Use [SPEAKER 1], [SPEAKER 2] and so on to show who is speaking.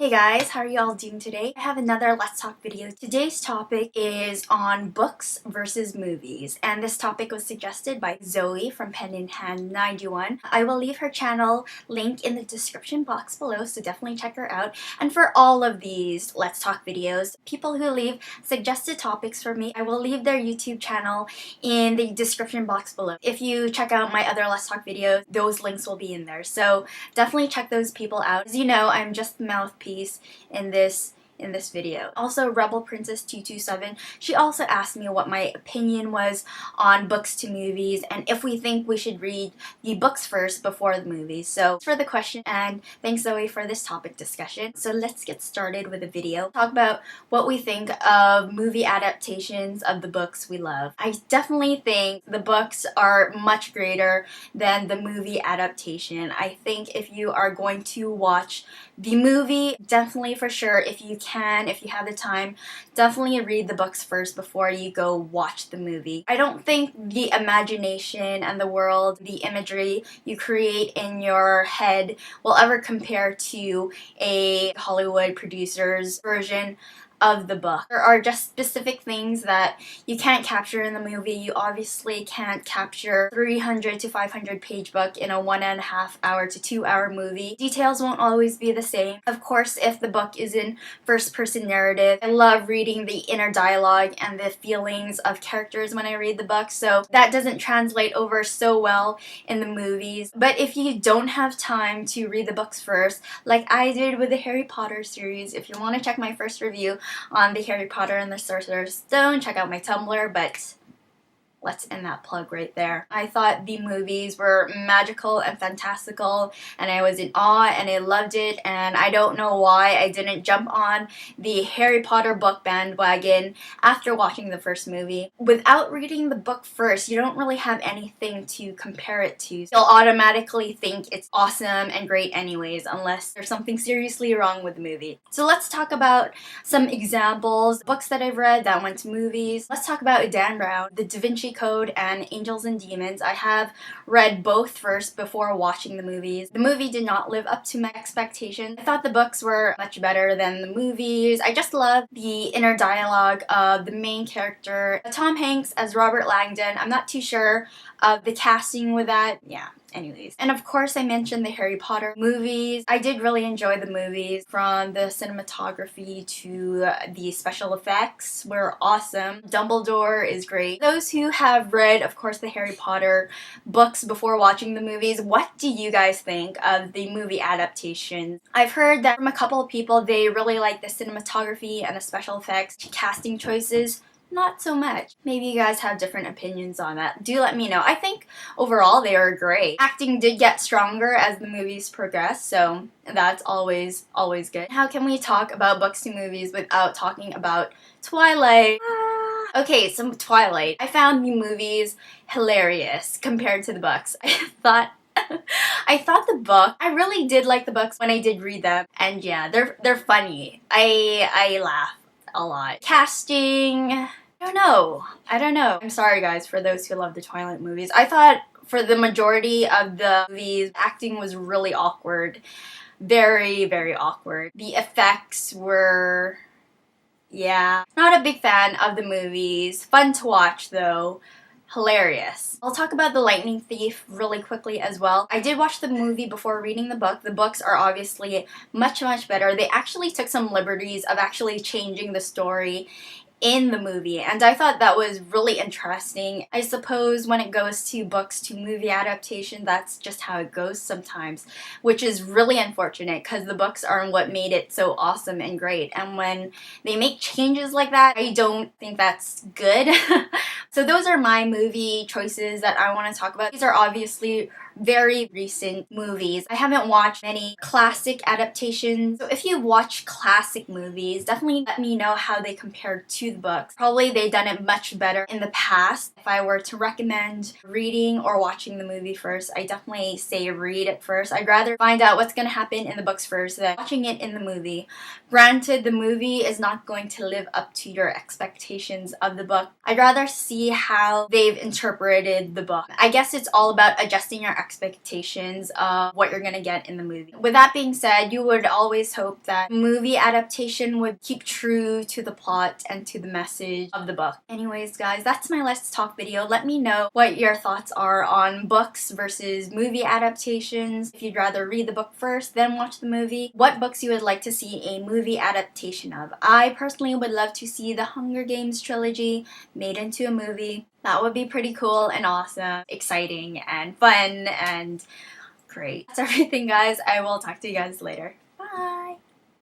[SPEAKER 1] Hey guys, how are you all doing today? I have another Let's Talk video. Today's topic is on books versus movies, and this topic was suggested by Zoe from Pen in Hand 91. I will leave her channel link in the description box below, so definitely check her out. And for all of these Let's Talk videos, people who leave suggested topics for me, I will leave their YouTube channel in the description box below. If you check out my other Let's Talk videos, those links will be in there, so definitely check those people out. As you know, I'm just the mouthpiece in this video. Also, Rebel Princess 227, she also asked me what my opinion was on books to movies and if we think we should read the books first before the movies. So for the question, and thanks Zoe for this topic discussion. So let's get started with the video. Talk about what we think of movie adaptations of the books we love. I definitely think the books are much greater than the movie adaptation. I think if you are going to watch the movie, definitely for sure, if you have the time, definitely read the books first before you go watch the movie. I don't think the imagination and the world, the imagery you create in your head will ever compare to a Hollywood producer's version of the book. There are just specific things that you can't capture in the movie. You obviously can't capture 300 to 500 page book in a 1.5 hour to 2 hour movie. Details won't always be the same. Of course, if the book is in first person narrative, I love reading the inner dialogue and the feelings of characters when I read the book, so that doesn't translate over so well in the movies. But if you don't have time to read the books first, like I did with the Harry Potter series, if you want to check my first review on the Harry Potter and the Sorcerer's Stone, check out my Tumblr, but let's end that plug right there. I thought the movies were magical and fantastical, and I was in awe and I loved it, and I don't know why I didn't jump on the Harry Potter book bandwagon after watching the first movie. Without reading the book first, you don't really have anything to compare it to. You'll automatically think it's awesome and great anyways, unless there's something seriously wrong with the movie. So let's talk about some examples, books that I've read that went to movies. Let's talk about Dan Brown, The Da Vinci Code and Angels and Demons. I have read both first before watching the movies. The movie did not live up to my expectations. I thought the books were much better than the movies. I just love the inner dialogue of the main character, Tom Hanks as Robert Langdon. I'm not too sure of the casting with that. Yeah. Anyways. And of course I mentioned the Harry Potter movies. I did really enjoy the movies, from the cinematography to the special effects were awesome. Dumbledore is great. Those who have read, of course, the Harry Potter books before watching the movies, what do you guys think of the movie adaptations? I've heard that from a couple of people they really like the cinematography and the special effects. Casting choices, not so much. Maybe you guys have different opinions on that. Do let me know. I think overall they are great. Acting did get stronger as the movies progressed, so that's always good. How can we talk about books to movies without talking about Twilight? Okay, so Twilight. I found the movies hilarious compared to the books. I thought the book, I really did like the books when I did read them, and yeah, they're funny. I laugh a lot. Casting, I don't know. I'm sorry guys for those who love the Twilight movies. I thought for the majority of the movies, acting was really awkward. Very, very awkward. The effects were, yeah. Not a big fan of the movies. Fun to watch though. Hilarious. I'll talk about The Lightning Thief really quickly as well. I did watch the movie before reading the book. The books are obviously much better. They actually took some liberties of actually changing the story in the movie, and I thought that was really interesting. I suppose when it goes to books to movie adaptation, that's just how it goes sometimes, which is really unfortunate because the books are what made it so awesome and great, and when they make changes like that, I don't think that's good. So those are my movie choices that I want to talk about. These are obviously very recent movies. I haven't watched any classic adaptations. So if you watch classic movies, definitely let me know how they compare to the books. Probably they've done it much better in the past. If I were to recommend reading or watching the movie first, I definitely say read it first. I'd rather find out what's going to happen in the books first than watching it in the movie. Granted, the movie is not going to live up to your expectations of the book. I'd rather see how they've interpreted the book. I guess it's all about adjusting your expectations of what you're gonna get in the movie. With that being said, you would always hope that movie adaptation would keep true to the plot and to the message of the book. Anyways, guys, that's my Let's Talk video. Let me know what your thoughts are on books versus movie adaptations. If you'd rather read the book first, then watch the movie. What books you would like to see a movie adaptation of. I personally would love to see the Hunger Games trilogy made into a movie. That would be pretty cool and awesome, exciting and fun and great. That's everything, guys. I will talk to you guys later.